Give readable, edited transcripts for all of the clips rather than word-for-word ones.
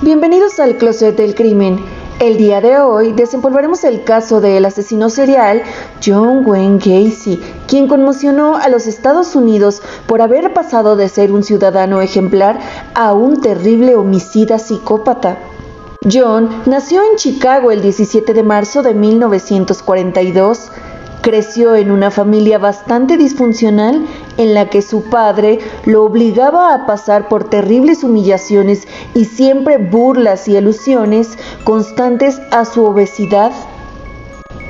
Bienvenidos al Closet del Crimen. El día de hoy desempolvaremos el caso del asesino serial John Wayne Gacy, quien conmocionó a los Estados Unidos por haber pasado de ser un ciudadano ejemplar a un terrible homicida psicópata. John nació en Chicago el 17 de marzo de 1942. Creció en una familia bastante disfuncional en la que su padre lo obligaba a pasar por terribles humillaciones y siempre burlas y alusiones constantes a su obesidad.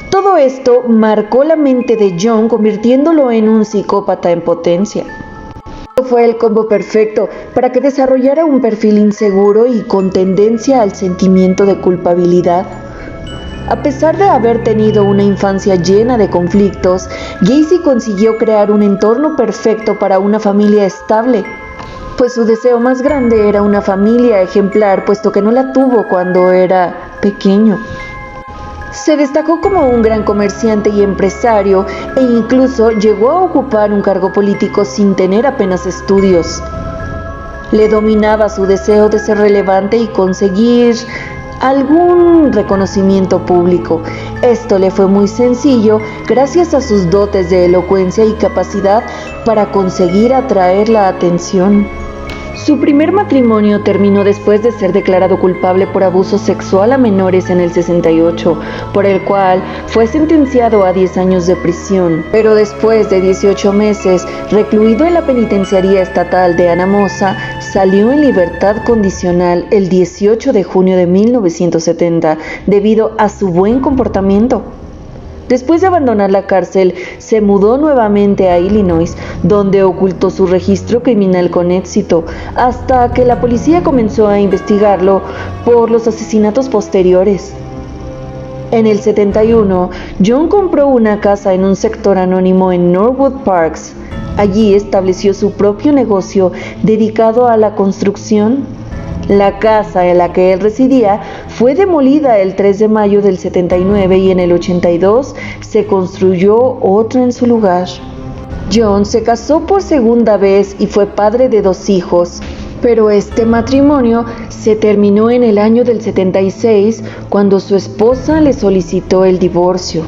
Todo esto marcó la mente de John, convirtiéndolo en un psicópata en potencia. Fue el combo perfecto para que desarrollara un perfil inseguro y con tendencia al sentimiento de culpabilidad. A pesar de haber tenido una infancia llena de conflictos, Gacy consiguió crear un entorno perfecto para una familia estable, pues su deseo más grande era una familia ejemplar, puesto que no la tuvo cuando era pequeño. Se destacó como un gran comerciante y empresario e incluso llegó a ocupar un cargo político sin tener apenas estudios. Le dominaba su deseo de ser relevante y conseguir algún reconocimiento público. Esto le fue muy sencillo gracias a sus dotes de elocuencia y capacidad para conseguir atraer la atención. Su primer matrimonio terminó después de ser declarado culpable por abuso sexual a menores en el 68, por el cual fue sentenciado a 10 años de prisión. Pero después de 18 meses, recluido en la penitenciaría estatal de Anamosa, salió en libertad condicional el 18 de junio de 1970 debido a su buen comportamiento. Después de abandonar la cárcel, se mudó nuevamente a Illinois, donde ocultó su registro criminal con éxito, hasta que la policía comenzó a investigarlo por los asesinatos posteriores. En el 71, John compró una casa en un sector anónimo en Norwood Parks. Allí estableció su propio negocio dedicado a la construcción. La casa en la que él residía fue demolida el 3 de mayo del 79 y en el 82 se construyó otra en su lugar. John se casó por segunda vez y fue padre de 2 hijos, pero este matrimonio se terminó en el año del 76 cuando su esposa le solicitó el divorcio.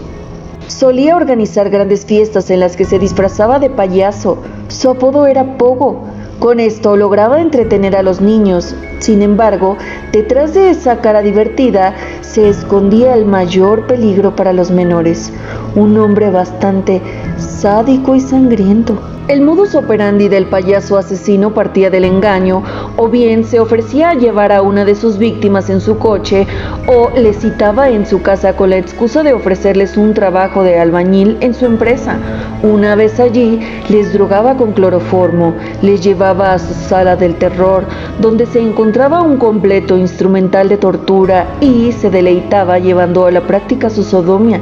Solía organizar grandes fiestas en las que se disfrazaba de payaso. Su apodo era Pogo. Con esto lograba entretener a los niños. Sin embargo, detrás de esa cara divertida se escondía el mayor peligro para los menores, un hombre bastante sádico y sangriento. El modus operandi del payaso asesino partía del engaño, o bien se ofrecía a llevar a una de sus víctimas en su coche, o les citaba en su casa con la excusa de ofrecerles un trabajo de albañil en su empresa. Una vez allí, les drogaba con cloroformo, les llevaba a su sala del terror, donde se encontraba un completo instrumental de tortura y se deleitaba llevando a la práctica su sodomía.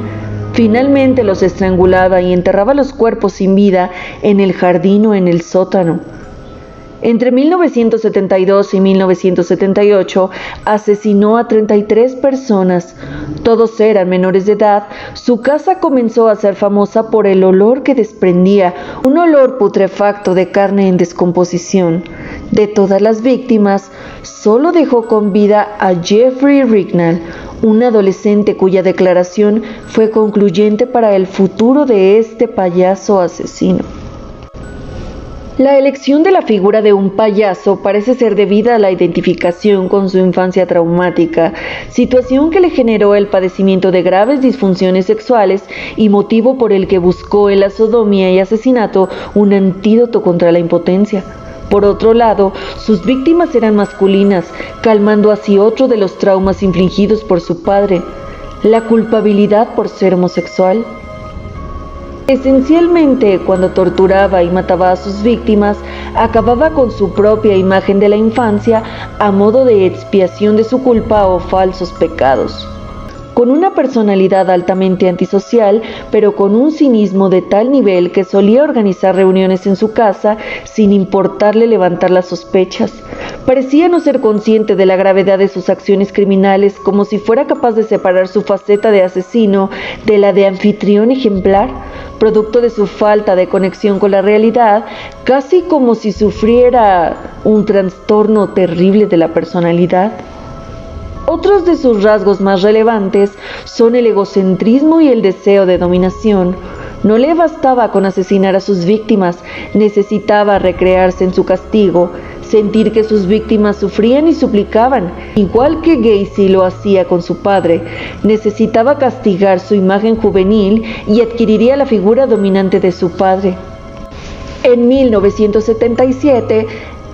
Finalmente los estrangulaba y enterraba los cuerpos sin vida en el jardín o en el sótano. Entre 1972 y 1978 asesinó a 33 personas. Todos eran menores de edad. Su casa comenzó a ser famosa por el olor que desprendía, un olor putrefacto de carne en descomposición. De todas las víctimas, solo dejó con vida a Jeffrey Rignall, un adolescente cuya declaración fue concluyente para el futuro de este payaso asesino. La elección de la figura de un payaso parece ser debida a la identificación con su infancia traumática, situación que le generó el padecimiento de graves disfunciones sexuales y motivo por el que buscó en la sodomía y asesinato un antídoto contra la impotencia. Por otro lado, sus víctimas eran masculinas, calmando así otro de los traumas infligidos por su padre, la culpabilidad por ser homosexual. Esencialmente, cuando torturaba y mataba a sus víctimas, acababa con su propia imagen de la infancia a modo de expiación de su culpa o falsos pecados. Con una personalidad altamente antisocial, pero con un cinismo de tal nivel que solía organizar reuniones en su casa sin importarle levantar las sospechas. Parecía no ser consciente de la gravedad de sus acciones criminales, como si fuera capaz de separar su faceta de asesino de la de anfitrión ejemplar, producto de su falta de conexión con la realidad, casi como si sufriera un trastorno terrible de la personalidad. Otros de sus rasgos más relevantes son el egocentrismo y el deseo de dominación. No le bastaba con asesinar a sus víctimas, necesitaba recrearse en su castigo, sentir que sus víctimas sufrían y suplicaban, igual que Gacy lo hacía con su padre. Necesitaba castigar su imagen juvenil y adquiriría la figura dominante de su padre. En 1977,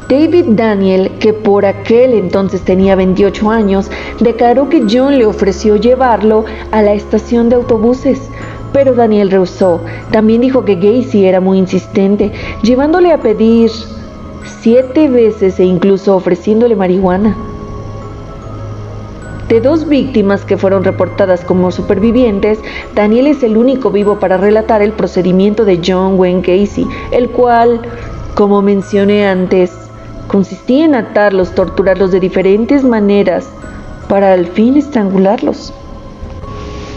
David Daniel, que por aquel entonces tenía 28 años, declaró que John le ofreció llevarlo a la estación de autobuses, pero Daniel rehusó. También dijo que Gacy era muy insistente, llevándole a pedir 7 veces e incluso ofreciéndole marihuana. De 2 víctimas que fueron reportadas como supervivientes, Daniel es el único vivo para relatar el procedimiento de John Wayne Gacy, el cual, como mencioné antes, consistía en atarlos, torturarlos de diferentes maneras para al fin estrangularlos.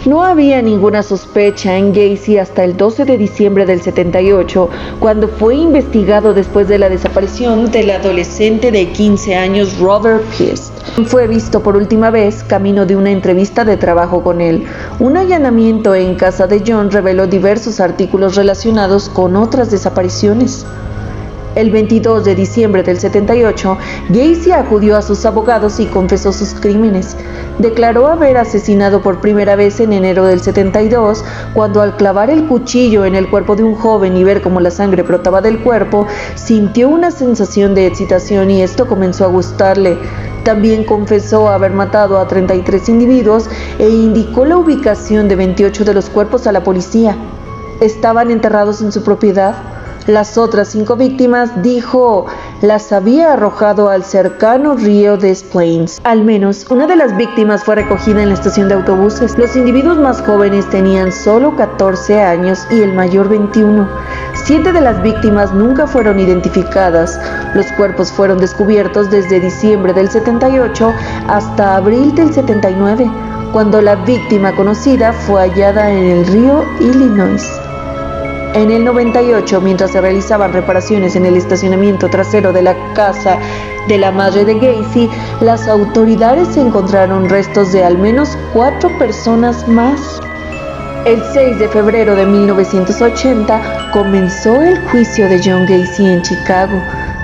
No había ninguna sospecha en Gacy hasta el 12 de diciembre del 78, cuando fue investigado después de la desaparición del adolescente de 15 años Robert Pierce. Fue visto por última vez camino de una entrevista de trabajo con él. Un allanamiento en casa de John reveló diversos artículos relacionados con otras desapariciones. El 22 de diciembre del 78, Gacy acudió a sus abogados y confesó sus crímenes. Declaró haber asesinado por primera vez en enero del 72, cuando al clavar el cuchillo en el cuerpo de un joven y ver cómo la sangre brotaba del cuerpo, sintió una sensación de excitación y esto comenzó a gustarle. También confesó haber matado a 33 individuos e indicó la ubicación de 28 de los cuerpos a la policía. Estaban enterrados en su propiedad. Las otras 5 víctimas, dijo, las había arrojado al cercano río Des Plaines. Al menos una de las víctimas fue recogida en la estación de autobuses. Los individuos más jóvenes tenían solo 14 años y el mayor 21. 7 de las víctimas nunca fueron identificadas. Los cuerpos fueron descubiertos desde diciembre del 78 hasta abril del 79, cuando la víctima conocida fue hallada en el río Illinois. En el 98, mientras se realizaban reparaciones en el estacionamiento trasero de la casa de la madre de Gacy, las autoridades encontraron restos de al menos 4 personas más. El 6 de febrero de 1980 comenzó el juicio de John Gacy en Chicago.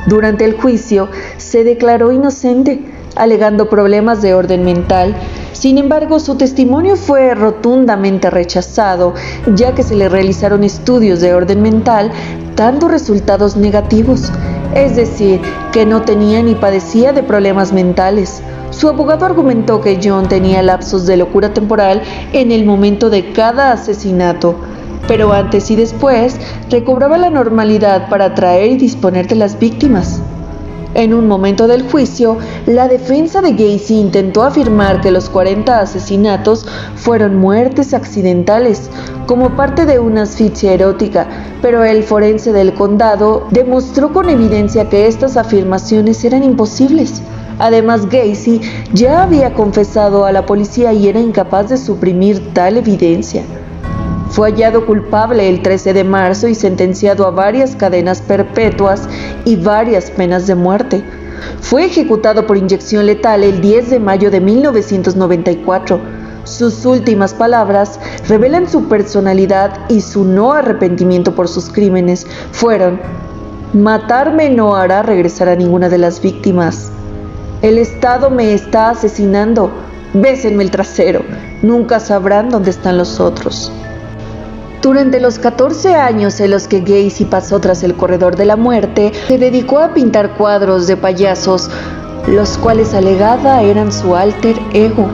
Durante el juicio se declaró inocente, alegando problemas de orden mental. Sin embargo, su testimonio fue rotundamente rechazado, ya que se le realizaron estudios de orden mental dando resultados negativos, es decir, que no tenía ni padecía de problemas mentales. Su abogado argumentó que John tenía lapsos de locura temporal en el momento de cada asesinato, pero antes y después recobraba la normalidad para atraer y disponer de las víctimas. En un momento del juicio, la defensa de Gacy intentó afirmar que los 40 asesinatos fueron muertes accidentales, como parte de una asfixia erótica, pero el forense del condado demostró con evidencia que estas afirmaciones eran imposibles. Además, Gacy ya había confesado a la policía y era incapaz de suprimir tal evidencia. Fue hallado culpable el 13 de marzo y sentenciado a varias cadenas perpetuas y varias penas de muerte. Fue ejecutado por inyección letal el 10 de mayo de 1994. Sus últimas palabras revelan su personalidad y su no arrepentimiento por sus crímenes. Fueron: matarme no hará regresar a ninguna de las víctimas. El Estado me está asesinando. Bésenme el trasero. Nunca sabrán dónde están los otros. Durante los 14 años en los que Gacy pasó tras el corredor de la muerte, se dedicó a pintar cuadros de payasos, los cuales alegaba eran su alter ego.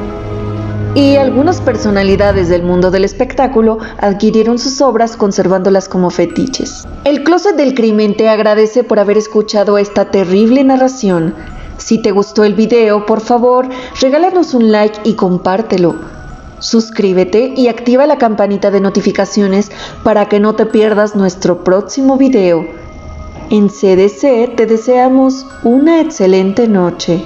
Y algunas personalidades del mundo del espectáculo adquirieron sus obras conservándolas como fetiches. El Closet del Crimen te agradece por haber escuchado esta terrible narración. Si te gustó el video, por favor, regálanos un like y compártelo. Suscríbete y activa la campanita de notificaciones para que no te pierdas nuestro próximo video. En CDC te deseamos una excelente noche.